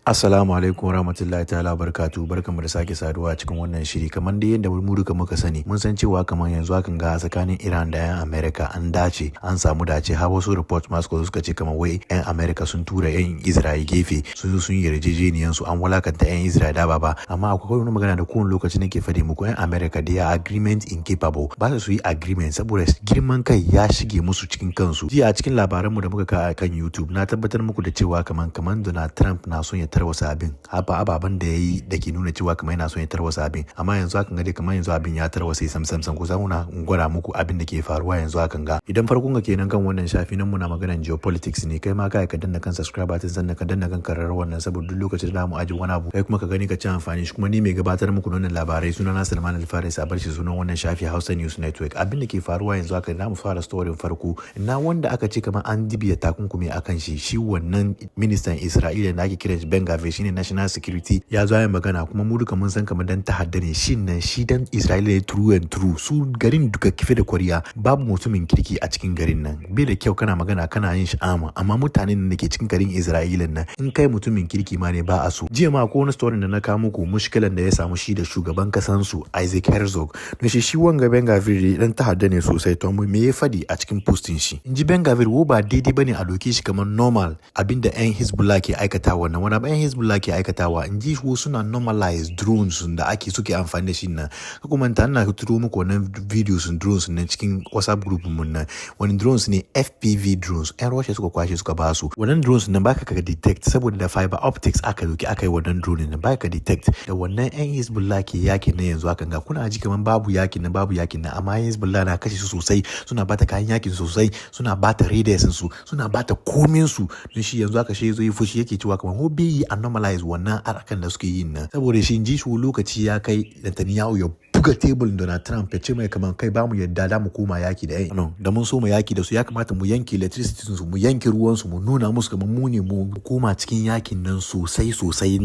Assalamu alaikum warahmatullahi ta'ala barkatu barkanmu da sake saduwa cikin wannan shiri kamar da yadda mu duka muka sani mun san cewa kamar yanzu hakan ga tsakanin Iran da yan America an dace an samu dace har wasu report masu suka ce kamar wai yan America sun tura yan Israel gefe sun zo sun yi yarjejeniyan su an walakanta yan Israel da baba amma akwai wani magana da kowane lokaci nake fadi muku yan America they are agreement incapable ba su yi agreement saboda girman kai ya shige musu cikin kansu jiya a cikin labaranmu da muka ka kan YouTube na tabbatar muku da cewa kamar Donald Trump na son ya tarwasa abin haba ababen da yayi da ke nuna cewa kamar yana son ya tarwasa abin amma yanzu hakan ga dai kamar yanzu abin ya tarwasa sam ku zamu na gwada muku abin da ke faruwa yanzu hakan ga idan farkon ga kenan kan wannan shafi nan muna maganar geopolitics ne kai ma kai ka danna kan subscribe din sannan ka danna kan kararrawar wannan saboda duk lokacin da mu aji wani abu kai kuma ka gani ka ci amfani shi kuma ni mai gabatar muku wannan labarai sunana Salman Al-Faris a bar shi sunan wannan shafi Hausa News Network abin da ke faruwa yanzu haka da mu fara story farko na wanda aka ce kamar an dibiya takunkumi akan shi wannan ministan Isra'ila da ake kiran shi Ben Gavir shine national security ya zo yin magana kuma mu duka mun san kamar dan ta'adda ne shin nan shi dan Isra'ila ne true and true su garin duka kife da kwariya babu mutumin kirki a cikin garin nan bai da kyau kana magana kana yin shi amma mutanen da ke cikin garin Isra'ila nan in kai mutumin kirki ma ne ba a so jiya ma ko wani story da na kawo muku mushkilan da ya samu shi da shugaban kasan su Isaac Herzog don shi wanga Ben Gavir dan ta'adda ne sosai to me ya fadi a cikin posting shi in ji Ben Gavir wo ba daidai bane a doke shi kamar normal abinda yan Hezbollah ke aikata wannan wani ba yan Hezbollah ke aikatawa in ji suna normalize drones da suke amfani da shi nan kuma ta ina turo muku wannan videos drones nan cikin WhatsApp group mun nan wani drones ne FPV drones yan Russia suka kwashe suka ba su wannan drones nan baka ka detect saboda da fiber optics aka yi wannan drone nan baka detect da wannan yan Hezbollah ke yakin nan yanzu hakan ga kuna ji kaman babu yakin nan amma yan Hezbollah na kashe su sosai suna bata kayan yakin sosai suna bata radars su suna bata komin su don shi yanzu aka shi zo yi fushi yake cewa kaman hobi a normalize wannan arakan da suke yin nan saboda shi ji shi lokaci ya kai Netanyahu ya buga tebul Donald Trump ya ce mai kamar kai bamu yadda da mu koma yaki da da mun so mu yaki da su ya kamata mu yanke electricity su mu yanke ruwan su mu nuna musu kamar mu ne mu koma cikin yakin nan sosai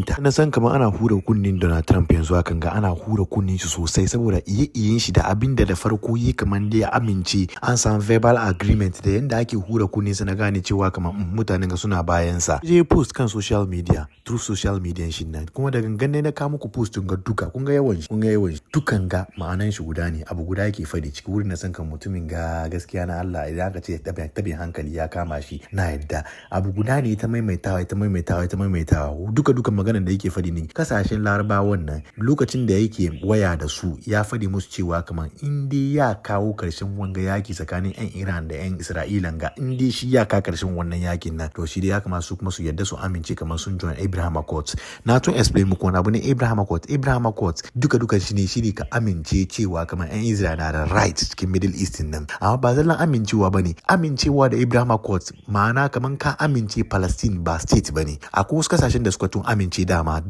ta na san kamar ana hura kunnin Donald Trump yanzu hakan ga ana hura kunnin shi sosai saboda iyin shi da abin da farko yi kamar da ya amince an san verbal agreement da yanda ake hura kunnin sa na gane cewa kamar mutanen ga suna bayan sa je post kan social media through social media shi nan kuma da gangan na kawo muku post ga duka kun ga yawan dukan ga ma'anan shi guda ne abu guda yake fadi ciki wurin na san kan mutumin ga gaskiya na Allah idan aka ce tabin hankali ya kama shi na yadda abu guda ne ta maimaitawa duka maganar da yake fadi ne kasashen Larabawan nan lokacin da yake waya da su ya fadi musu cewa kamar in dai ya kawo karshen wanga yaki tsakanin yan Iran da yan Isra'ila ga in dai shi ya kawo karshen wannan yakin nan to shi dai ya kamata su kuma su yadda su amince kamar sun join Abraham Accords na tun explain muku wani abu ne Abraham Accords duka shi ne ka amince cewa kamar yan Israel na da right cikin Middle East nan amma ba zallan amincewa bane amincewa da Abraham Accords ma'ana kamar ka amince Palestine ba state bane akwai wasu kasashen da suka tun amince dama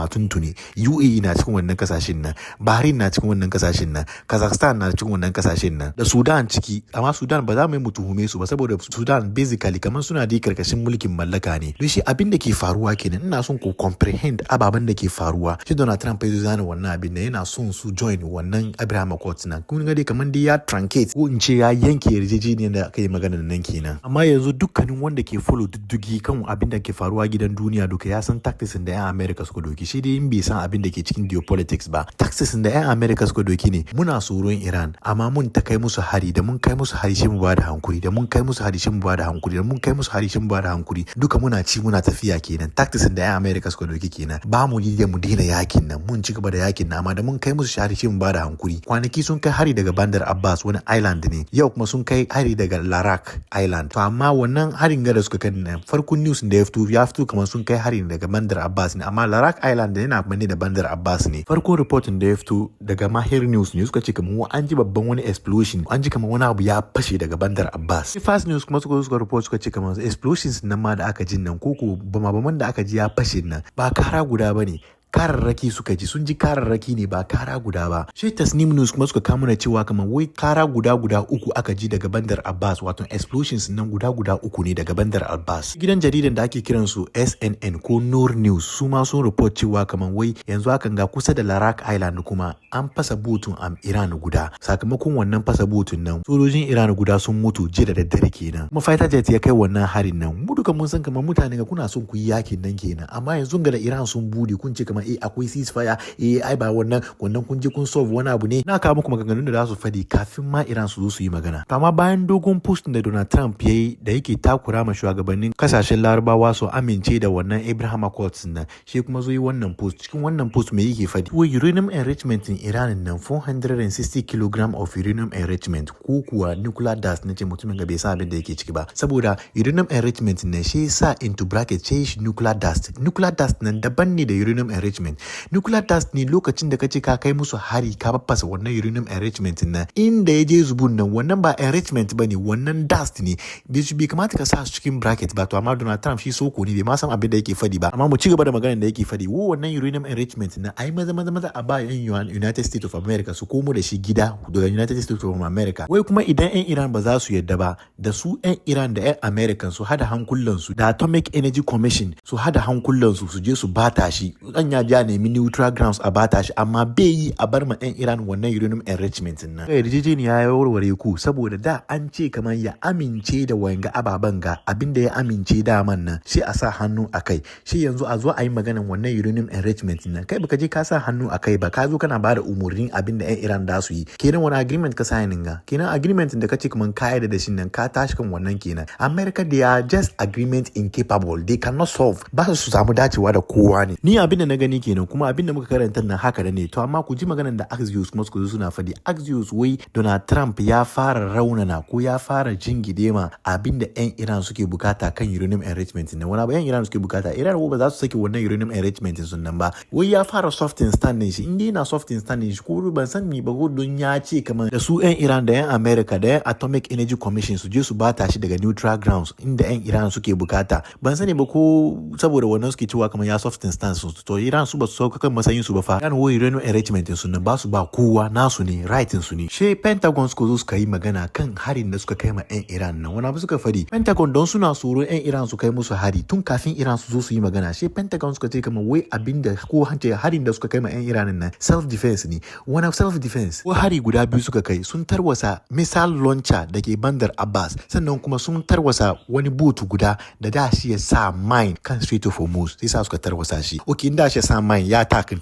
tuntuni UAE na cikin wannan kasashen nan Bahrain na cikin wannan kasashen nan Kazakhstan na cikin wannan kasashen nan da Sudan ciki amma Sudan ba za mu yi mutuhume su ba saboda Sudan basically kamar suna da karkashin mulkin mallaka ne don shi abin da ke faruwa kenan ina son ku comprehend ababen da ke faruwa shi Donald Trump ya zana wannan abin da yana son su join wannan Abraham Accords nan kun ga dai kamar dai ya truncate ko in ce ya yanke yarjejeniyar da aka yi magana nan kenan amma yanzu dukkanin wanda ke follow diddige kan abin da ke faruwa gidan duniya duka ya san tactics da yan America suka doki shi dai in bai san abin da ke cikin geopolitics ba tactics da yan America suka doki ne muna tsoron Iran amma mun ta kai musu hari da mun kai musu hari shi mu ba da hankuri da mun kai musu hari shi mu ba da hankuri da mun kai musu hari shi mu ba da hankuri duka muna tafiya kenan tactics da yan America suka doki kenan ba mu yi da mu daina yakin nan mun ci gaba da yakin nan amma da mun kai musu hari shi mu ba da hankuri kwanaki sun kai hari daga Bandar Abbas wani island ne yau kuma sun kai hari daga Larak Island to amma wannan harin da suka kai nan farkon news da ya fito kamar sun kai hari daga Bandar Abbas ne amma Larak Island da yana manne da Bandar Abbas ne farkon reporting da ya fito daga Mahir News ne suka ce kamar an ji babban wani explosion an ji kamar wani abu ya fashe daga Bandar Abbas Fast News kuma suka report suka ce kamar explosions nan ma da aka jin nan koko bama da aka ji ya fashe nan ba kara guda bane kararraki suka ji, sun ji kararraki ne ba kara guda ba. Shi Tasnim News kuma suka kama cewa kamar wai kara guda uku aka ji daga Bandar Abbas, wato explosions nan guda uku ne daga Bandar Abbas. Gidan jaridan da ake kiransu SNN ko Noor News su ma sun report cewa kamar wai yanzu hakan ga kusa da Larak Island kuma an fasa butun Iran guda. Sakamakon wannan fasa butun nan sojojin Iran guda sun mutu jiya da daddare kenan. Kuma fighter jet ya kai wannan harin nan. Mu duka mun san kamar mutane ga kuna son ku yi yakin nan kenan, amma yanzu ga da Iran sun bude kun ce kamar akwai ceasefire, ai ba wannan kun je kun solve wani abu ne. Na kawo muku maganganun da za su fadi kafin ma Iran su zo su yi magana. Amma bayan dogon post da Donald Trump ya yi da yake takura ma shugabannin kasashen Larabawa su amince da wannan Abraham Accords nan, shi kuma zo yi wannan post. Cikin wannan post me yake fadi? Wai uranium enrichment in Iran nan 460 kg of uranium enrichment ko kuwa nuclear dust, nace mutumin ga bai san abin da yake ciki ba, saboda uranium enrichment nan shi sa into bracket shi nuclear dust. Nuclear dust nan daban ne da uranium enrichment. Nuclear dust ne lokacin da kace ka kai musu hari ka babbasa wannan uranium enrichment nan, inda ya je zubun nan wannan ba enrichment bane, wannan dust ne. Bai kamata ka sa su cikin bracket ba, to amma Donald Trump shi soko ne bai ma san abin da yake fadi ba. Amma mu ci gaba da maganar da yake fadi. Wannan uranium enrichment nan ai maza a ba yan United States of America su komo da shi gida daga United States of America. Wai kuma idan yan Iran ba za su yadda ba, da su yan Iran da yan American su hada hankulansu da Atomic Energy Commission su hada hankulansu su je su bata shi. Dan ya ja nemi neutral grounds a bata shi, amma bai yi a bar ma yan Iran wannan uranium enrichment nan. Yarjejeniya ya warware ku saboda da an ce kamar ya amince da wanga ababen ga abinda ya amince da man nan sai a sa hannu akai. Shi yanzu a zo a yi maganan wannan uranium enrichment nan, kai baka je ka sa hannu akai ba, ka zo kana bada umurnin abinda yan Iran da su yi. Kenan wani agreement ka signing ga? Kenan agreement da kace kaman ka da shi nan ka tashi kan wannan kenan. America they are just agreement incapable, they cannot solve. Ba su samu dacewa da kowa ne. Ni abinda na gani kenan, kuma abinda muka karanta nan haka da ne. To amma ku ji maganan da Axios kuma su suna fadi. Axios wai Donald Trump ya fara raunana ko ya fara jingide ma abinda yan Iran suke bukata kan uranium enrichment nan. Wani abu yan Iran suke bukata, Iran ba za su saki wannan uranium enrichment sun nan ba. Wai ya fara softening standing shi, inda yana softening standing shi ko ban san ni ba, ko don ya ce kamar da su yan Iran da yan America da yan Atomic Energy Commission su je su bata shi daga neutral grounds inda yan Iran suke bukata. Ban sani ba ko saboda wannan suke cewa kamar ya softening stance su, to Iran su ba su sauka kan matsayin su ba fa. Iran wai uranium enrichment sun nan ba su ba kowa, nasu ne, right su ne. She Pentagon suka zo suka yi magana kan harin da suka kai ma yan Iran nan. Wani abu suka fadi? Pentagon don suna tsoro yan Iran su kai musu hari tun kafin Iran su zo su yi magana. She Pentagon suka ce kamar wai abinda ko harin da suka kai ma yan Iran nan self defense ne. Wani self defense? Ko hari guda biyu suka kai, sun tarwasa missile launcher da ke Bandar Abbas, sannan kuma sun tarwasa wani boot guda da shi ya sa mine kan Strait of Hormuz, sai sa suka tarwasa shi. Okay, inda shi ya sa mine ya attacking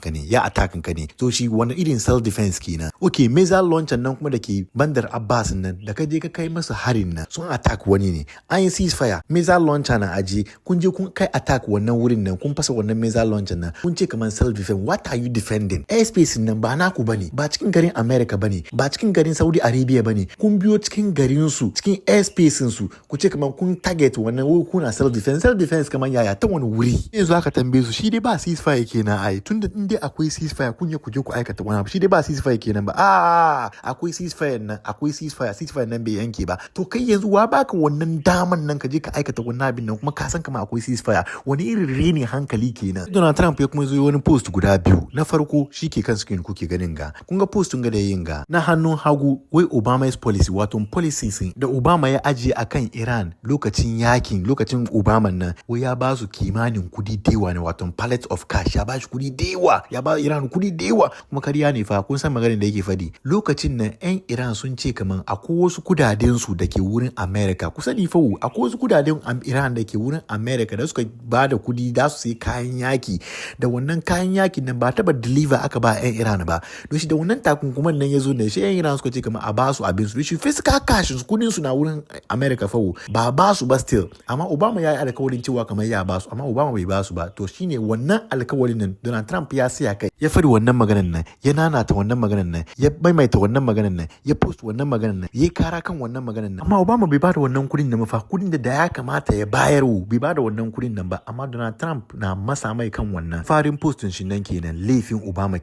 ka ne, to shi wani irin self defense kenan. Okay, missile launcher nan kuma da ke Bandar Abbas nan da ka je ka kai masa harin nan sun attack wani ne. An yi ceasefire, missile launcher na aji, kun je kun kai attack wannan wurin nan, kun fasa wannan missile launcher nan, kun ce kamar self defense. What are you defending? Airspace nan ba naku bane, ba cikin garin America bane, ba cikin garin Saudi Arabia bane. Kun biyo cikin garin su, cikin airspace su, ku ce kamar kun target wannan wuri kuna self defense. Self defense kamar yaya, ta wani wuri? Yanzu aka tambaye su, shi dai ba ceasefire kenan ai, tunda in dai akwai ceasefire kun je ku aikata wani abu. Shi dai ba ceasefire kenan ba. Akwai ceasefire nan, akwai ceasefire nan bai yanke ba. To kai yanzu wa baka wannan daman nan ka je ka aikata wannan abin nan kuma ka san kamar akwai ceasefire? Wani irin rene hankali kenan? Donald Trump ya kuma zo wani post guda biyu. Na farko shi ke kan screen kuke ganin ga. Kun ga post ga da yin ga. Na hannun hagu wai Obama's policy, wato policies da Obama ya ajiye akan Iran lokacin Obama nan, wai ya ba su kimanin kudi dewa ne, wato pallet of cash, ya ba shi kudi dewa, ya ba Iran kudi dewa. Kuma kariya ne fa, kun san maganin da yake fadi. Lokacin nan yan Iran sun ce kaman akwai wasu kudaden su da ke wurin America. Ku sani fa akwai wasu kudaden Iran da ke wurin America da suka ba da kudi da su sai kayan yaki, da wannan kayan yakin nan ba taba deliver aka ba yan Iran ba. Don shi da wannan takunkuman nan ya zo ne, shi yan Iran suka ce kamar a ba su abin su, shi fiscal cash su kudin su na wurin America fa ba su ba still. Amma Obama ya yi alkawarin cewa kamar ya ba su, amma Obama bai ba su ba. To shine wannan alkawarin nan Donald Trump ya siya kai, ya fadi wannan maganan nan, ya nanata wannan maganan nan, ya maimaita wannan maganan nan, ya post wannan maganan nan, ya kara kan wannan maganan nan. Amma Obama bai ba da wannan kudin nan fa, kudin da ya kamata ya bayar bai ba da wannan kudin nan ba. Amma Donald Trump na masa mai kan wannan. Farin postin shi nan kenan, laifin Obama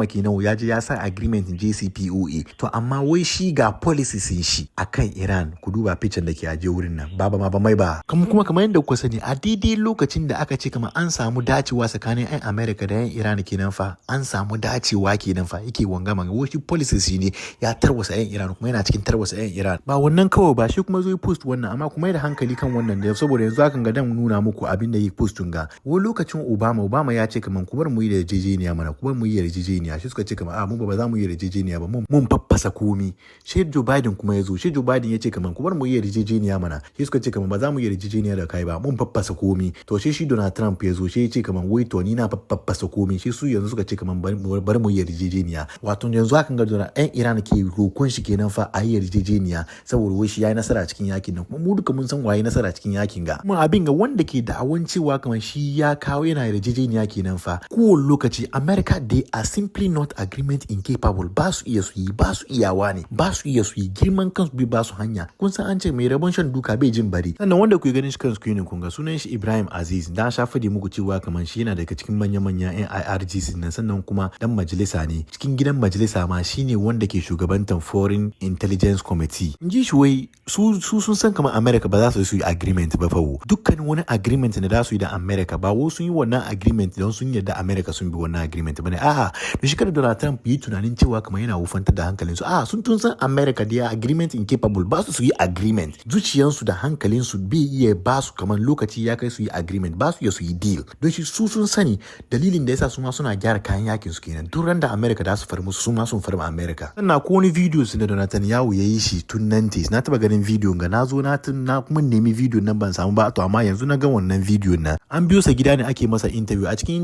kenan ya je ya sa agreement JCPOA. To amma wai shi ga policies shi akan Iran, ku duba picture da ke aje wurin nan, ba mai ba. Kuma kamar yadda kuka sani, a daidai lokacin da aka ce kamar an samu dacewa tsakanin 'yan America da 'yan Iran kenan fa an samu dacewa kenan fa yake wanga manga wasu policies ne ya tarwasa 'yan Iran kuma yana cikin tarwasa 'yan Iran ba wannan kawai ba shi kuma zo post wannan amma kuma da hankali kan wannan da saboda yanzu hakan ga dan nuna muku abin da yake post ga wani lokacin Obama ya ce kaman ku bar mu yi da yarjejeniya mana ku bar mu yi yarjejeniya shi suka ce kaman mu ba za mu yi yarjejeniya ba mun faffasa komi shi Joe Biden kuma ya zo shi Joe Biden ya ce kaman ku bar mu yi yarjejeniya mana shi suka ce kaman ba za mu yi yarjejeniya da kai ba mun faffasa komi to shi Donald Trump ya zo shi ya ce kaman wai to ni na faffasa komi shi su yanzu suka ce kaman bar mu yi yarjejeniya wato yanzu hakan ga Donald ɗan Iran ke rokon shi kenan fa a yi yarjejeniya saboda wai shi yayi nasara cikin yakin nan kuma mu duka mun san waye nasara cikin yakin ga kuma abin ga wanda ke da'awan cewa kaman shi ya kawo yana yarjejeniya kenan fa kowane lokaci America they are simply not agreement incapable ba su iya su yi ba su iyawa ne ba su iya su yi girman kansu bai ba su hanya kun san an ce mai rabon shan duka bai jin bari sannan wanda ku ganin shi kan screening kun ga sunan shi Ibrahim Aziz dan sha fadi muku cewa kaman shi yana daga cikin manya-manyan IRGC nan sannan kuma dan majalisa ne cikin gidan majalisa ma shine wanda ke shugabantan Foreign Intelligence Committee in ji shi wai su sun san kamar America ba za su yi agreement ba fa dukkanin wani agreement da za su yi da America ba wo sun yi wannan agreement don sun yarda America sun bi wannan agreement bane a'a da shi kada Donald Trump yi tunanin cewa kamar yana wufantar da hankalin su sun tun san America da agreement incapable ba su yi agreement zuciyansu da hankalin su bai iya ba su kamar lokaci ya kai su yi agreement ba su iya su yi deal don shi su sun sani dalilin da yasa su ma suna gyara kayan yakin su kenan duk ran da America da su far musu su ma sun far America sannan ko wani video su da Donald Yahu yayi shi tun 90s na taba ganin video ga na zo na kuma nemi video nan ban samu ba to amma yanzu na ga wannan video nan an biyo sa gida ne ake masa interview a cikin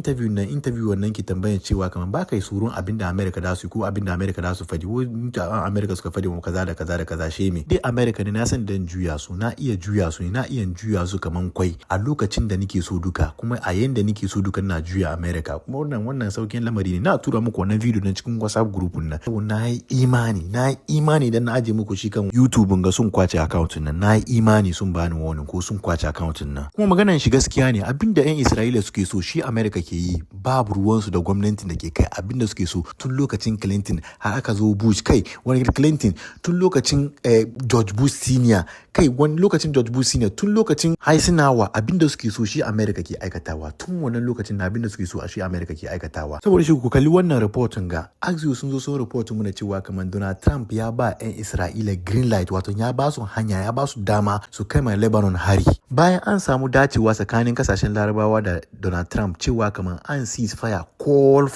interview wannan ke tambayar cewa kamar ba kai surun abinda America da su ko abinda America da su fadi America suka fadi mu kaza da kaza da kaza sheme dai America ne na san dan juya su na iya juya su na iya juya su kaman kwai a lokacin da nake so duka kuma a yanda nake so duka na juya America kuma wannan saukin lamari ne na tura muku wannan video na cikin WhatsApp group nan na yi imani dan na aje muku shi kan YouTube ga sun kwace account nan na yi imani sun bani warning ko sun kwace account nan kuma maganar shi gaskiya ne abinda yan Isra'ila suke so shi America ke yi babu ruwansu da gwamnatin da ke kai abinda suke so tun lokacin Clinton har aka zo Bush kai wani Clinton tun lokacin George Bush senior kai wani lokacin George Bush senior tun lokacin Eisenhower abinda suke so shi America ke aikatawa tun wannan lokacin na abinda suke so a shi America ke aikatawa saboda shi ku kalli wannan reportin ga Axios sun zo sun report mu na cewa kamar Donald Trump ya ba yan Isra'ila green light wato ya ba su hanya ya ba su dama su kai mai Lebanon hari bayan an samu dacewa tsakanin kasashen Larabawa da Donald Trump cewa kamar an ceasefire all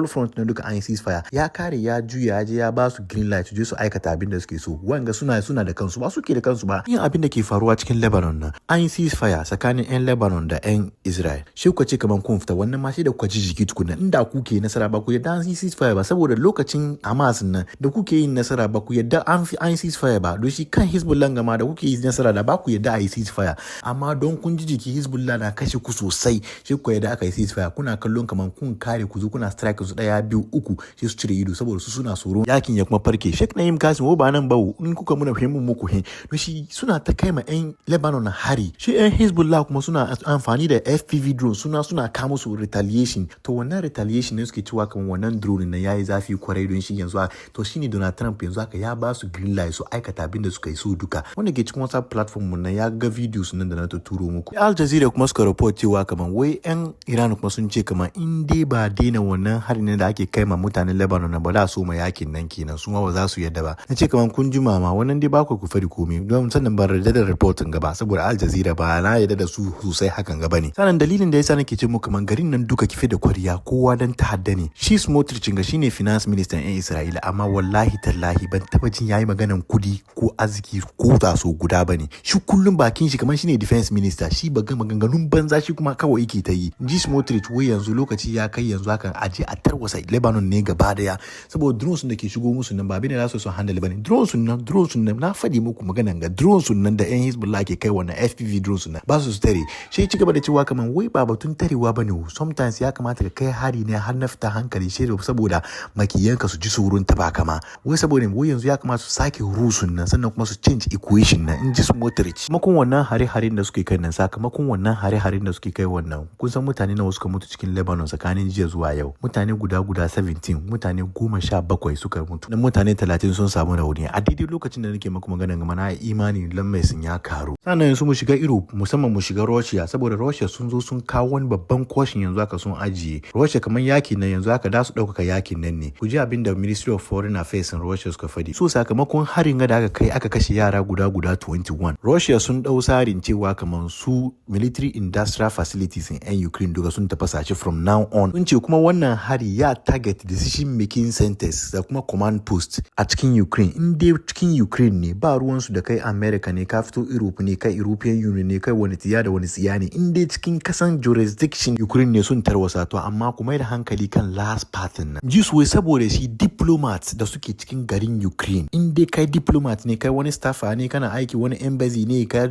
front na duka an ceasefire ya kare ya juya ya je ya ba su green light su je su aikata abin da suke so wanga suna da kansu ba suke da kansu ba yin abin da ke faruwa cikin Lebanon nan an ceasefire tsakanin yan Lebanon da yan Israel shi kuka ce kamar kun fita wannan ma shi da kuka ji jiki tukuna inda kuke nasara ba ku yadda an ceasefire ba saboda lokacin Hamas nan da kuke yin nasara ba ku yadda an ceasefire ba don shi kan Hezbollah gama da kuke yin nasara da ba ku yadda a yi ceasefire amma don kun ji jiki Hezbollah na kashe ku sosai shi ku yadda aka yi ceasefire kuna kallon kamar kun kare ku zo kuna strike su 1 2 3 sai su cire ido saboda su suna tsoro yakin ya kuma farke Sheikh Naim Kasim ba nan ba in kuka muna fahimmu muku don shi suna ta kai ma yan Lebanon hari shi yan Hezbollah kuma suna amfani da FPV drone suna kama su retaliation to wannan retaliation ne suke cewa kamar wannan drone na yayi zafi kwarai don shi yanzu to shine Donald Trump yanzu haka ya ba su green light su aikata abin da suka yi so duka wanda ke cikin WhatsApp platform mun ya ga videos nan da na turo muku Al Jazeera kuma suka report cewa kamar wai yan Iran kuma sun ce kamar in dai ba daina wannan harin da ake kai ma mutanen Lebanon ba da so ma yakin nan kenan su ma ba za su yadda ba nace kamar kun jima ma wannan dai ba ku fadi komai don sannan ban yarda da reporting gaba saboda Al Jazeera ba na yarda da su sosai hakan gaba ne sanan dalilin da yasa nake ce muku kamar garin nan duka kife da kwariya kowa dan ta'adda ne shi Smotrich ga shine finance minister yan Isra'ila amma wallahi tallahi ban taba jin yayi maganan kudi ko arziki ko taso guda bane shi kullum bakin shi kamar shine defense minister shi ba ga maganganun banza shi kuma kawai yake ta yi ji Smotrich wai yanzu lokaci ya kai yanzu hakan aje a tarwasa Lebanon ne gaba daya saboda drones da ke shigo musu nan ba bane za su handle bane drones nan na fadi muku maganan ga drones nan da yan Hezbollah ke kai wannan FPV drones nan ba su tare shi ci gaba da cewa kaman wai ba batun tarewa bane sometimes ya kamata ka kai hari ne har na fita hankali shi saboda makiyanka su ji surun ta ba kama wai saboda wai yanzu ya kamata su sake rusun nan sannan kuma su change equation nan in ji Smotrich sakamakon wannan hare-haren da suke kai nan sakamakon wannan hare-haren da suke kai wannan kun san mutane nawa suka mutu cikin Lebanon tsakanin shekaran jiya zuwa yau mutane guda 17 mutane 17 suka mutu na mutane 30 sun samu rauni a daidai lokacin da nake maku magana game na imani lamai sun ya karu. Sannan yanzu mu shiga Europe musamman mu shiga Russia saboda Russia sun zo sun kawo wani babban caution yanzu aka sun ajiye. Russia kamar yakin nan yanzu aka da su ɗaukaka yakin nan ne. Ku ji abin da Ministry of Foreign Affairs in Russia suka faɗi. So sakamakon harin da aka kai aka kashe yara guda 21. Russia sun ɗau sarin cewa kamar su military industrial facilities in 'yan Ukraine duka sun tafasa shi from now on. Sun ce kuma wannan hari ya target decision making centers da kuma command post a cikin Ukraine. In dai cikin Ukraine ne ba ruwansu da kai America ne ka fito Europe ne kai European Union ne kai wani tsiya da wani tsiya ne. In dai cikin kasan jurisdiction Ukraine ne sun tarwasa to amma kuma da hankali kan last pattern nan. Ji su saboda shi diplomats da suke cikin garin Ukraine. In dai kai diplomat ne kai wani staffer ne kana aiki wani embassy ne kai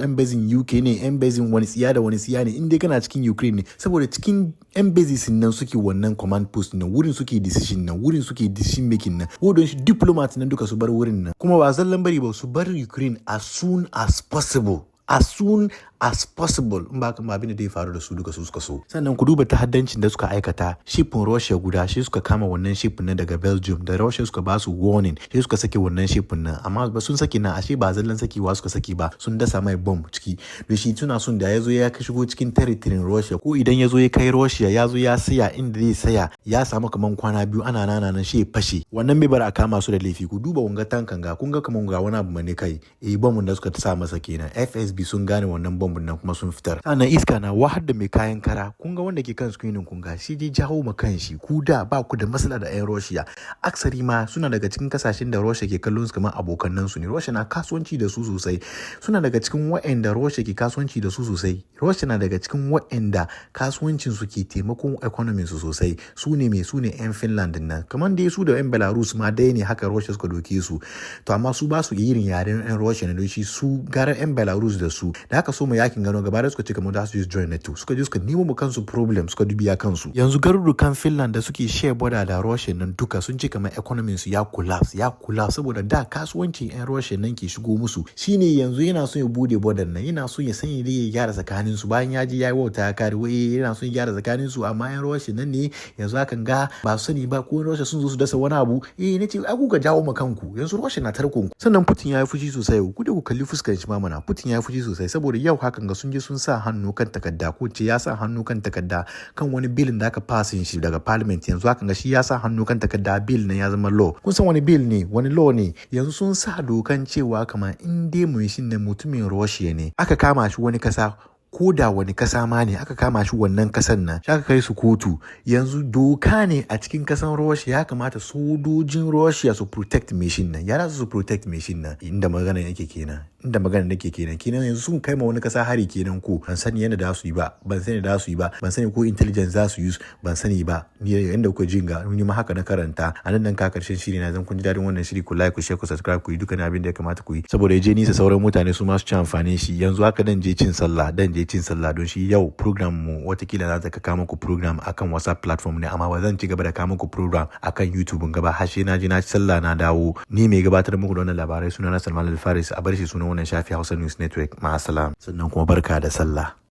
embassy UK ne embassy wani tsiya da wani tsiya ne. In dai kana cikin Ukraine ne saboda cikin embassies nan suke wannan command post nan wurin suke decision nan wurin suke decision making nan wadon shi diplomats nan duka su bar wurin nan kuma ba zallan bari ba su bar Ukraine as soon as possible in ba kama abin da ya faru da su duka su suka so. Sannan ku duba ta'addancin da suka aikata shipin Russia guda shi suka kama wannan shipin nan daga Belgium da Russia suka ba su warning shi suka saki wannan shipin nan amma ba sun saki nan ashe ba zallan sakiwa suka saki ba sun dasa mai bomb ciki da shi tuna sun da yazo ya shigo cikin territory Russia ko idan yazo ya kai Russia yazo ya saya inda zai saya ya samu kaman kwana biyu ana nana nan shi fashe wannan bai bar a kama su da laifi ku duba wanga tankan ga kun ga kaman ga wani abu ne kai bomb da suka sa masa kenan FSB sun gane wannan bombin nan kuma sun fitar. Sannan iska na wahar da mai kayan kara kun ga wanda ke kan screening kun ga shi dai jawo ma kanshi ku da ba ku da matsala da 'yan Russia aksari ma suna daga cikin kasashen da Russia ke kallon su kamar abokan su ne. Russia na kasuwanci da su sosai suna daga cikin waɗanda Russia ke kasuwanci da su sosai. Russia na daga cikin waɗanda kasuwancin su ke taimakon economy su sosai su ne 'yan Finland nan kamar dai su da 'yan Belarus ma dai ne haka Russia suka doke su to amma su ba su irin yaren 'yan Russia na doshi su gara 'yan Belarus da su da haka so mu yakin gano gaba da suka ce kamar da su join NATO suka je suka nemo mu kansu problem suka dubiya kansu yanzu garurukan Finland da suke share border da Russia nan duka sun ce kamar economy su ya collapse saboda da kasuwancin 'yan Russia nan ke shigo musu shine yanzu yana son ya bude border nan yana son ya sanya da ya gyara tsakanin su bayan ya ji yayi wauta ya kare wai yana son ya gyara tsakanin su amma 'yan Russia nan ne yanzu hakan ga ba su sani ba ko Russia sun zo su dasa wani abu nace ku ga jawo ma kanku yanzu Russia na tarkon sannan Putin ya yi fushi sosai ku da ku kalli fuskar shi ma mana Putin ya yi fushi sosai saboda yau hakan ga sun je sun sa hannu kan takarda ko ce ya sa hannu kan takarda kan wani bilin da aka pasin shi daga parliament yanzu hakan ga shi ya sa hannu kan takarda bill na ya zama law kun san wani bill ne wani law ne yanzu sun sa dokan cewa kamar in dai mutum ne mutumin Russia ne aka kama shi wani kasa ko da wani kasa ma ne aka kama shi wannan kasan nan aka kai su kotu yanzu doka ne a cikin kasan Russia ya kamata sojojin Russia su protect machine nan ya su protect machine nan inda magana nake kenan yanzu sun kai ma wani kasa hari kenan ko ban sani yadda da su yi ba ban sani ko intelligence za su use ban sani ba ni yanda kuka jin ga ni ma haka na karanta a nan ka karshen shiri na zan kun ji dadin wannan shiri ku like ku share ku subscribe ku yi dukkan abin da ya kamata ku yi saboda ya je nisa sauran mutane su ma su ci amfani shi yanzu haka dan je cin sallah don shi yau program mu watakila za ta kama muku program akan WhatsApp platform ne amma ba zan ci gaba da kama muku program akan YouTube gaba har sai na ji na ci sallah na dawo ni mai gabatar muku da wannan labarai suna na Salman Al-Faris a bar shi sunan wannan shafi Hausa News Network ma sannan kuma barka da sallah.